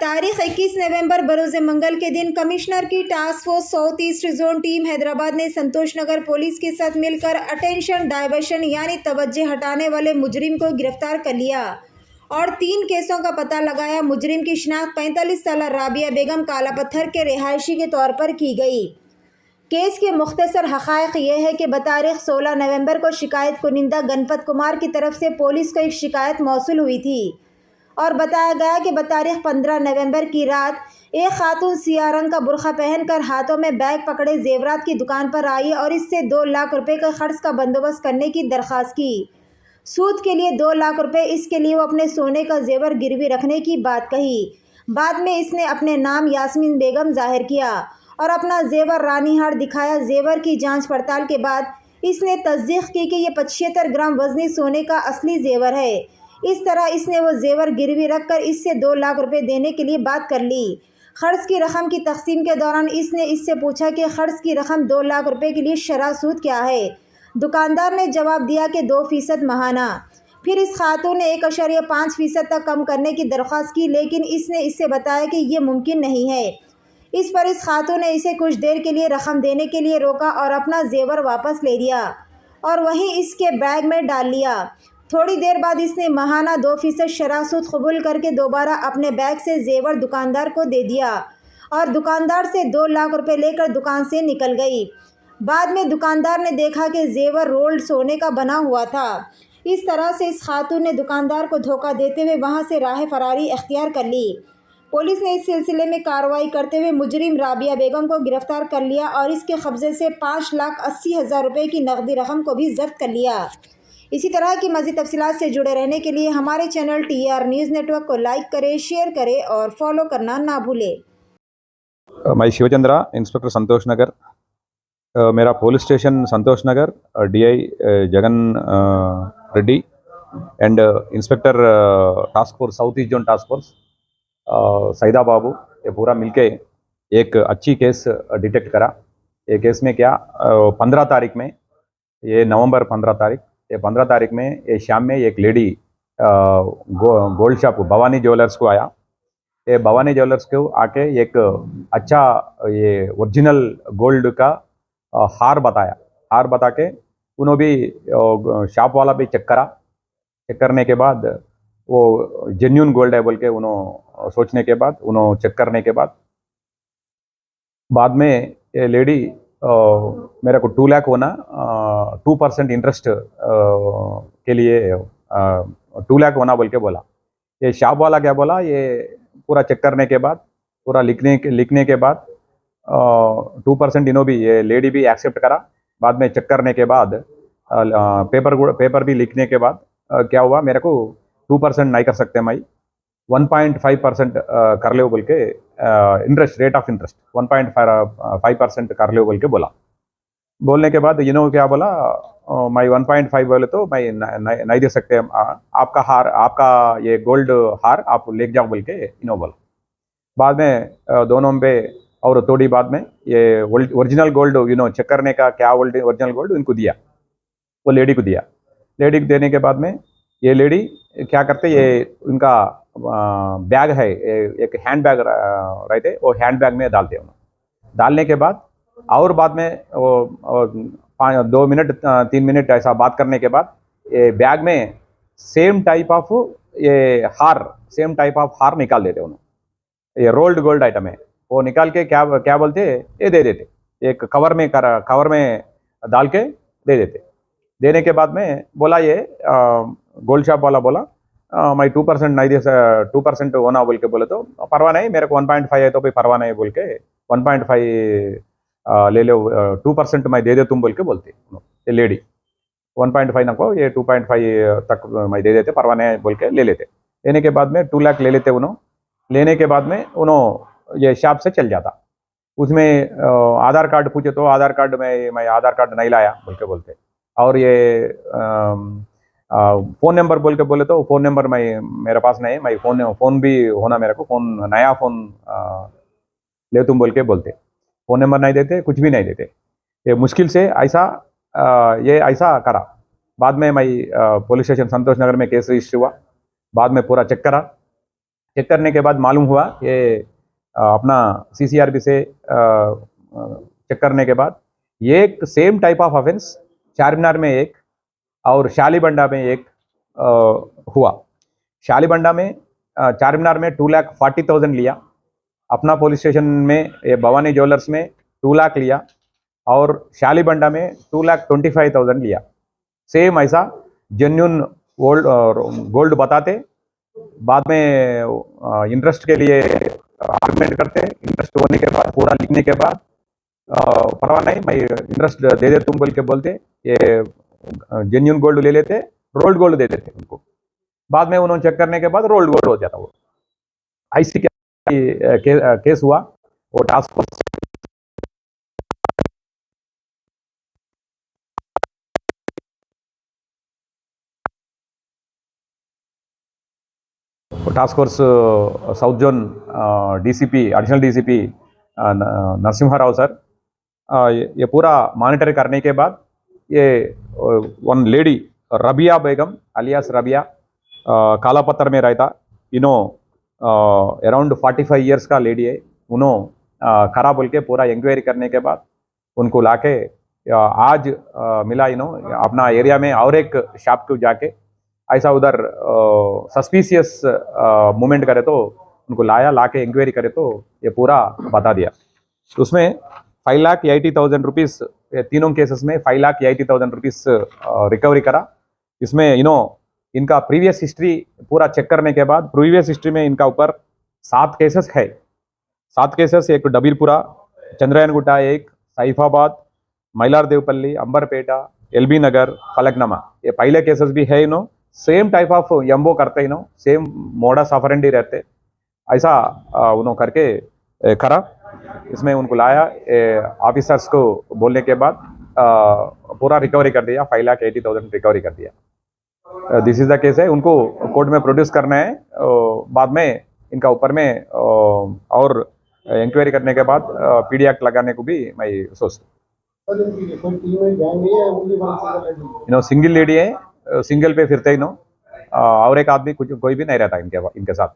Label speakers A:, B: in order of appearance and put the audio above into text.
A: तारीख 21 नवंबर बरोज़ मंगल के दिन कमिश्नर की task force south east zone team Hyderabad ने संतोष नगर पुलिस के साथ मिलकर अटेंशन डाइवर्शन यानी तवज्जो हटाने वाले मुजरिम को गिरफ्तार कर लिया और 3 केसों का पता लगाया। मुजरिम की शिनाख्त 45 साल राबिया बेगम काला पत्थर के रिहायशी के तौर पर की गई। केस के मुख्तसर हक़ाइक़ ये है कि बतारीख 16 नवंबर को शिकायत कुनिंदा गणपत कुमार की तरफ से पुलिस को एक शिकायत मौसूल हुई थी और बताया गया कि बतारीख 15 नवंबर की रात एक खातून सियाह रंग का बुरखा पहनकर हाथों में बैग पकड़े जेवरात की दुकान पर आई और इससे 2 लाख रुपए के खर्च का बंदोबस्त करने की दरख्वास्त की। सूद के लिए 2 लाख रुपए, इसके लिए वो अपने सोने का जेवर गिरवी रखने की बात कही। बाद में इसने अपने नाम यास्मीन बेगम जाहिर किया और अपना जेवर रानीहाट दिखाया। जेवर की जांच पड़ताल के बाद इसने तस्दीक की कि ये 75 ग्राम वजनी सोने का असली जेवर है। इस तरह इसने वो जेवर गिरवी रखकर इससे 2 लाख रुपए देने के लिए बात कर ली। खर्च की रकम की तकसीम के दौरान इसने इससे पूछा कि खर्च की रकम 2 लाख रुपए के लिए शरह सूद क्या है। दुकानदार ने जवाब दिया कि 2% माहाना। फिर इस खातून ने 1.5% तक कम करने की दरख्वास्त की, लेकिन इसने इससे बताया कि ये मुमकिन नहीं है। इस पर इस खातून ने इसे कुछ देर के लिए रकम देने के लिए रोका और अपना जेवर वापस ले लिया और वहीं इसके बैग में डाल लिया। थोड़ी देर बाद इसने माहाना 2% शरह सूद कबूल करके दोबारा अपने बैग से जेवर दुकानदार को दे दिया और दुकानदार से 2 लाख रुपए लेकर दुकान से निकल गई। बाद में दुकानदार ने देखा कि जेवर रोल्ड सोने का बना हुआ था। इस तरह से इस खातून ने दुकानदार को धोखा देते हुए वहां से राह फरारी अख्तियार कर ली। पुलिस ने इस सिलसिले में कार्रवाई करते हुए मुजरिम राबिया बेगम को गिरफ्तार कर लिया और इसके कब्जे से 5,80,000 रुपये की नकदी रकम को भी जब्त कर लिया। इसी तरह की मज़ीद तफसीलात से जुड़े रहने के लिए हमारे चैनल TR न्यूज़ नेटवर्क को लाइक करें, शेयर करें और फॉलो करना ना भूलें।
B: मैं शिवचंद्रा, इंस्पेक्टर संतोष नगर। मेरा police station Santosh Nagar, DI Jagan Reddy and inspector task force south east zone task force Saida Babu, ये पूरा मिलके एक अच्छी केस डिटेक्ट करा। ये केस में क्या 15 तारीख में, ये नवंबर 15 तारीख, ये 15 तारीख में ये शाम में एक lady gold shop Bhavani jewellers को आया। ये भवानी ज्वेलर्स को आके एक अच्छा ये ओरिजिनल गोल्ड का हार बताया। हार बता के उन्होंने भी शॉप वाला भी चेक करा। चेक करने के बाद वो जेन्यून गोल्ड है बोल के उन्होंने सोचने के बाद, उन्होंने चेक करने के बाद में ये लेडी मेरे को 2 लाख होना 2% इंटरेस्ट के लिए 2 लाख होना बोल के बोला। ये शॉप वाला क्या बोला, ये पूरा चेक करने के बाद, पूरा लिखने के बाद 2% इन्हों भी, ये लेडी भी एक्सेप्ट करा। बाद में चेक करने के बाद पेपर भी लिखने के बाद क्या हुआ, मेरे को 2% नहीं कर सकते मैं 1.5% कर ले बोल के इंटरेस्ट, रेट ऑफ इंटरेस्ट 1.5% कर ले बोल के बोला। बोलने के बाद इन्होंने क्या बोला, मैं 1.5 बोले तो मैं नहीं दे सकते, आपका हार, आपका ये गोल्ड हार आप ले जाओ बोल के इन्होंने बोला। बाद में दोनों पे और थोड़ी बाद में ये ओरिजिनल गोल्ड चेक करने का क्या ओरिजिनल गोल्ड इनको दिया, वो लेडी को दिया। लेडी को देने के बाद में ये लेडी क्या करते, ये उनका बैग है, एक हैंड बैग रहते, वो हैंड बैग में डालते हैं। डालने के बाद और बाद में वो 2 मिनट 3 मिनट ऐसा बात करने के बाद ये बैग में सेम टाइप ऑफ हार निकाल देते उन्होंने। ये रोल्ड गोल्ड आइटम है, वो निकाल के क्या बोलते, ये दे देते, एक कवर में डाल के दे देते। देने के बाद में बोला, ये गोल्ड शॉप वाला बोला मैं 2% नहीं दे, 2% होना बोल के बोले तो परवाह नहीं, मेरे को 1.5 है तो भी परवाह नहीं बोल के 1.5 ले लो, 2% मैं दे दे तुम बोल के बोलते। ये लेडी 1.5 ना को, ये 2.5 तक मैं दे देते, परवाह नहीं बोल के ले लेते। लेने के बाद में 2 लाख ले लेते उन्होंने। लेने के बाद में उन्होंने ये शॉप से चल जाता। उसमें आधार कार्ड पूछे तो आधार कार्ड में मैं आधार कार्ड नहीं लाया बोल के बोलते। और ये फ़ोन नंबर बोल के बोले तो फ़ोन नंबर मेरे पास नहीं है, मैं फ़ोन भी होना, मेरे को फ़ोन नया फ़ोन ले तुम बोल के बोलते। फ़ोन नंबर नहीं देते, कुछ भी नहीं देते। ये मुश्किल से ऐसा ये ऐसा करा। बाद में मैं पुलिस स्टेशन संतोष नगर में केस रजिस्टर हुआ। बाद में पूरा चेक करा, चेक करने के बाद मालूम हुआ ये अपना सीसीआरबी से चेक करने के बाद एक same type of offence Charminar में एक और शालीबंडा में एक हुआ। शालीबंडा में चारमीनार में 2,40,000 लिया, अपना पुलिस स्टेशन में ये भवानी ज्वेलर्स में 2 लाख लिया और शालीबंडा में 2,25,000 लिया। सेम ऐसा जेन्युइन गोल्ड बताते, बाद में इंटरेस्ट के लिए आर्गुमेंट करते, इंटरेस्ट होने के बाद पूरा लिखने के बाद परवाह नहीं मैं इंटरेस्ट दे दे तुम बोल के बोलते, ये जेन्युइन गोल्ड ले लेते, रोल्ड गोल्ड दे देते उनको। बाद में उन्होंने चेक करने के बाद रोल्ड गोल्ड हो जाता। वो ऐसी केस हुआ। वो task force south zone DCP additional DCP Narasimha Rao sir ये पूरा मॉनिटर करने के बाद ये वन लेडी रबिया बेगम अलियास रबिया काला पत्थर में रहता, अराउंड 45 ईयर्स का लेडी है। उन्होंने खरा बोल के पूरा इंक्वायरी करने के बाद उनको लाके आज मिला अपना एरिया में और एक शॉप को जाके ऐसा उधर सस्पिशियस मूवमेंट करे तो उनको लाके इंक्वायरी करे तो ये पूरा बता दिया। उसमें 5,80,000 रुपीस, तीनों केसेस में 5,80,000 रुपीस रिकवरी करा। इसमें इनका प्रीवियस हिस्ट्री पूरा चेक करने के बाद प्रीवियस हिस्ट्री में इनका ऊपर 7 केसेस है। 7 केसेस, एक डबीरपुरा, चंद्रायनगुट्टा, एक सैफाबाद, मैलार देवपल्ली, अंबरपेटा, एलबी नगर, फलकनमा, ये पहले केसेस भी है। सेम टाइप ऑफ एम्बो करते सेम मोडस ऑपरेंडी रहते, ऐसा उन्होंने करके करा। इसमें उनको लाया, ऑफिसर्स को बोलने के बाद पूरा रिकवरी कर दिया, 5,80,000 रिकवरी कर दिया। दिस इज द केस है। उनको कोर्ट में प्रोड्यूस करना है। बाद में इनका ऊपर में और इंक्वायरी करने के बाद पीडी एक्ट लगाने को भी मैं सोचता हूँ। सिंगल लेडी है, सिंगल पे फिरते और एक आदमी कोई भी नहीं रहता इनके साथ।